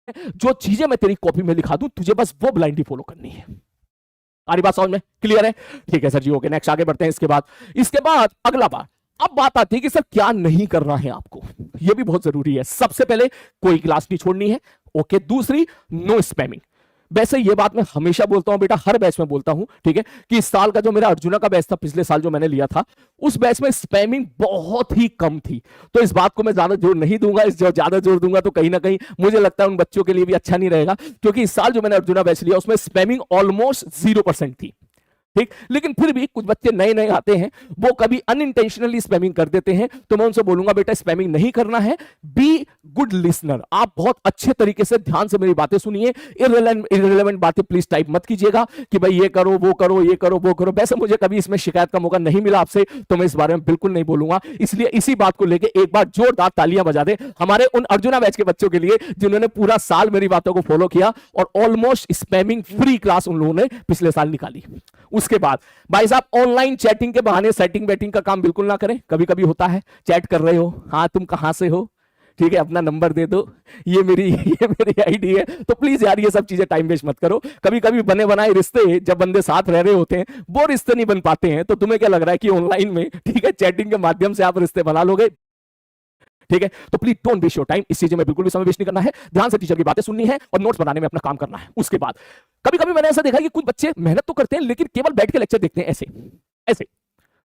जो चीजें मैं तेरी कॉपी में लिखा दूं तुझे बस वो ब्लाइंडली फॉलो करनी है। सारी बात समझ में क्लियर है? ठीक है सर जी, ओके नेक्स्ट आगे बढ़ते हैं। इसके बाद अगला बात, अब बात आती है कि सर क्या नहीं करना है आपको। यह भी बहुत जरूरी है। सबसे पहले कोई क्लास नहीं छोड़नी है, ओके। दूसरी, नो स्पैमिंग। वैसे ये बात मैं हमेशा बोलता हूं बेटा, हर बैच में बोलता हूं, ठीक है, कि इस साल का जो मेरा अर्जुना का बैच था, पिछले साल जो मैंने लिया था, उस बैच में स्पैमिंग बहुत ही कम थी। तो इस बात को मैं ज्यादा जोर नहीं दूंगा। इस जो ज्यादा जोर दूंगा तो कहीं ना कहीं मुझे लगता है उन बच्चों के लिए भी अच्छा नहीं रहेगा, क्योंकि इस साल जो मैंने अर्जुना बैच लिया उसमें स्पैमिंग ऑलमोस्ट 0% थी, ठीक। लेकिन फिर भी कुछ बच्चे नए नए आते हैं, वो कभी अनइंटेंशनली स्पैमिंग कर देते हैं, तो मैं उनसे बोलूंगा बेटा स्पैमिंग नहीं करना है। Be good listener. आप बहुत अच्छे तरीके से ध्यान से मेरी बातें सुनिए। इररिलेवेंट बातें प्लीज टाइप मत कीजिएगा कि भाई ये करो वो करो, ये करो वो करो। वैसे मुझे कभी इसमें शिकायत का मौका नहीं मिला आपसे, तो मैं इस बारे में बिल्कुल नहीं बोलूंगा। इसलिए इसी बात को लेकर एक बार जोरदार तालियां बजा दे हमारे उन अर्जुना बैच के बच्चों के लिए, जिन्होंने पूरा साल मेरी बातों को फॉलो किया और ऑलमोस्ट स्पैमिंग फ्री क्लास उन लोगों ने पिछले साल निकाली। उसके बाद भाई साहब, ऑनलाइन चैटिंग के बहाने सेटिंग बैटिंग का काम बिल्कुल ना करें। कभी कभी होता है, चैट कर रहे हो, हाँ तुम कहां से हो, ठीक है, अपना नंबर दे दो, ये मेरी आईडी है। तो प्लीज यार ये सब चीजें टाइम वेस्ट मत करो। कभी कभी बने बनाए रिश्ते, जब बंदे साथ रह रहे होते हैं, वो रिश्ते नहीं बन पाते हैं। तो तुम्हें क्या लग रहा है कि ऑनलाइन में, ठीक है, चैटिंग के माध्यम से आप रिश्ते बना लोगे? ठीक है, तो please don't waste your time. इस चीज में बिल्कुल भी समय वेस्ट नहीं करना है। ध्यान से टीचर की बातें सुननी है और नोट्स बनाने में अपना काम करना है। उसके बाद कभी कभी मैंने ऐसा देखा है कि कुछ बच्चे मेहनत तो करते हैं, लेकिन केवल बैठ के लेक्चर देखते हैं ऐसे ऐसे,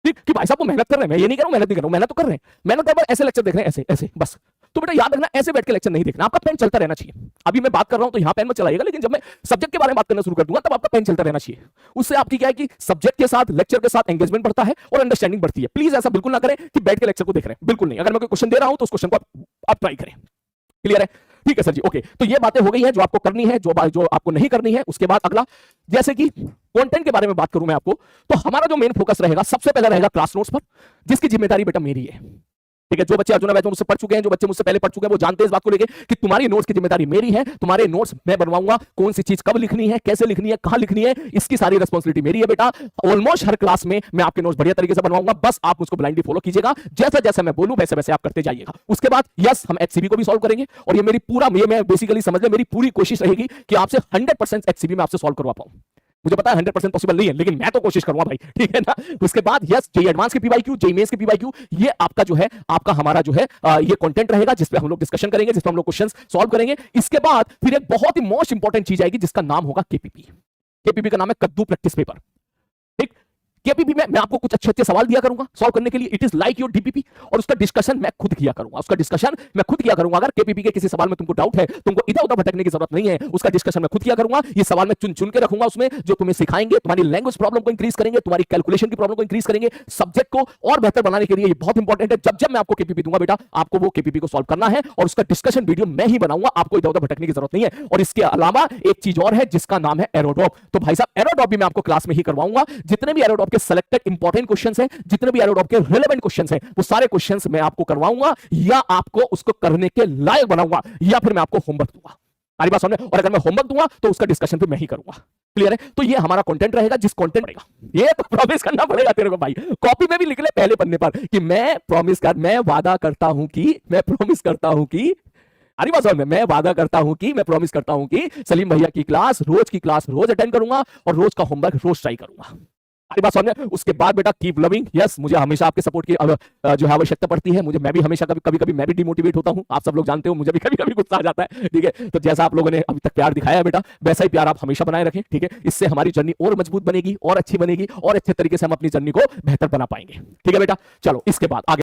ठीक, कि भाई साहब वो मेहनत कर रहे हैं, मैं ये नहीं कह रहा हूं मेहनत नहीं कर रहा हूं, मेहनत तो कर रहे हैं, मेहनत कर ऐसे लेक्चर देख रहे हैं ऐसे ऐसे बस। तो बेटा याद रखना, ऐसे बैठ के लेक्चर नहीं देखना, आपका पेन चलता रहना चाहिए। अभी मैं बात कर रहा हूं तो यहां पेन मत चलाइएगा, लेकिन जब मैं सब्जेक्ट के बारे में बात करना शुरू कर दूंगा तब आपका पेन चलता रहना चाहिए। उससे आपकी क्या है कि सब्जेक्ट के साथ, लेक्चर के साथ एंगेजमेंट बढ़ता है और अंडरस्टैंडिंग बढ़ती है। प्लीज ऐसा बिल्कुल ना करें कि बैठ के लेक्चर को देख रहे हैं, बिल्कुल नहीं। अगर मैं कोई क्वेश्चन दे रहा हूं तो उस क्वेश्चन को आप ट्राई करें। क्लियर है? ठीक है सर जी, ओके। तो ये बातें हो गई हैं जो आपको करनी है, जो आपको नहीं करनी है। उसके बाद अगला, जैसे कि कंटेंट के बारे में बात करूं मैं आपको, तो हमारा जो मेन फोकस रहेगा, सबसे पहले रहेगा क्लास नोट्स पर, जिसकी जिम्मेदारी बेटा मेरी है। ठीक है, जो बच्चे अर्जुना बैच में मुझसे पढ़ चुके हैं, जो बच्चे मुझसे पहले पढ़ चुके हैं, वो जानते हैं इस बात को लेके कि तुम्हारी नोट्स की जिम्मेदारी मेरी है। तुम्हारे नोट्स मैं बनवाऊंगा, कौन सी चीज कब लिखनी है, कैसे लिखनी है, कहां लिखनी है, इसकी सारी रिस्पांसिबिलिटी मेरी है बेटा। ऑलमोस्ट हर क्लास में मैं आपके नोट्स बढ़िया तरीके से बनवाऊंगा, बस आप उसको ब्लाइंडली फॉलो कीजिएगा। जैसा जैसा मैं बोलूं वैसे वैसे आप करते जाइएगा। उसके बाद यस, हम एचसीबी को भी सॉल्व करेंगे, और ये मैं बेसिकली समझ ले, मेरी पूरी कोशिश रहेगी कि आपसे 100% एचसीबी में आपसे सॉल्व करवा पाऊं। मुझे पता है 100% पॉसिबल नहीं है, लेकिन मैं तो कोशिश करूंगा भाई, ठीक है ना। उसके बाद यस, जेई एडवांस के पीवाईक्यू, जेई मेंस के पीवाईक्यू, ये आपका जो है, आपका हमारा जो है ये कंटेंट रहेगा, जिस पे हम लोग डिस्कशन करेंगे, जिस पे हम लोग क्वेश्चंस सॉल्व करेंगे। इसके बाद फिर एक बहुत ही मोस्ट इंपॉर्टेंट चीज आएगी, जिसका नाम होगा केपीपी। केपीपी का नाम है कद्दू प्रैक्टिस पेपर, ठीक। केपीपी में मैं आपको कुछ अच्छे अच्छे सवाल दिया करूंगा सॉल्व करने के लिए। It is like your DPP, और उसका डिस्कशन मैं खुद किया करूंगा। अगर केपीपी के किसी सवाल में तुमको डाउट है, तुमको इधर उधर भटकने की जरूरत नहीं है, उसका डिस्कशन मैं खुद किया करूंगा। ये सवाल मैं चुन चुन के रखूंगा उसमें, जो तुम्हें सिखाएंगे, तुम्हारी लैंग्वेज प्रॉब्लम को इंक्रीज करेंगे, तुम्हारी कैलकुलेशन की प्रॉब्लम को इंक्रीज करेंगे, सब्जेक्ट को और बेहतर बनाने के लिए। ये बहुत इंपॉर्टेंट है। जब जब मैं आपको केपीपी दूंगा बेटा, आपको वो केपीपी को सॉल्व करना है, और उसका डिस्कशन वीडियो मैं ही बनाऊंगा, आपको इधर उधर भटकने की जरूरत नहीं है। और इसके अलावा एक चीज और है, जिसका नाम है एरोड्रॉप। तो भाई साहब, एरोड्रॉप भी मैं आपको क्लास में ही करवाऊंगा। जितने भी एरोड्रॉप के सिलेक्टेड इंपॉर्टेंट क्वेश्चंस हैं, जितने भी एरोड्रॉप के रिलेवेंट क्वेश्चंस हैं, वो सारे क्वेश्चंस मैं आपको करवाऊंगा, या आपको उसको करने के लायक बनाऊंगा, या फिर मैं आपको होमवर्क दूंगा। सारी बात समझे? और अगर मैं होमवर्क दूंगा तो उसका डिस्कशन भी मैं ही करूंगा। क्लियर है? तो ये हमारा कंटेंट रहेगा, जिस कंटेंट रहेगा, ये तो प्रॉमिस करना पड़ेगा तेरे को भाई। कॉपी में भी लिख ले पहले पन्ने पर कि मैं वादा करता हूं कि, मैं प्रॉमिस करता हूं कि, अरे बात समझ में, मैं वादा करता हूं कि, मैं प्रॉमिस करता हूं कि सलीम भैया की क्लास रोज अटेंड करूंगा, और रोज का होमवर्क रोज ट्राई करूंगा। सारी बात समझ में? उसके बाद बेटा कीप लविंग। यस, मुझे हमेशा आपके सपोर्ट की जो है आवश्यकता पड़ती है। मैं भी हमेशा कभी मैं भी डिमोटिवेट होता हूं। आप सब लोग जानते हो, मुझे भी कभी कभी गुस्सा आ जाता है, ठीक है। तो जैसा आप लोगों ने अभी तक प्यार दिखाया है बेटा, वैसा ही प्यार आप हमेशा बनाए रखें, ठीक है। इससे हमारी जर्नी और मजबूत बनेगी, और अच्छी बनेगी, और अच्छे तरीके से हम अपनी जर्नी को बेहतर बना पाएंगे, ठीक है बेटा। चलो इसके बाद आगे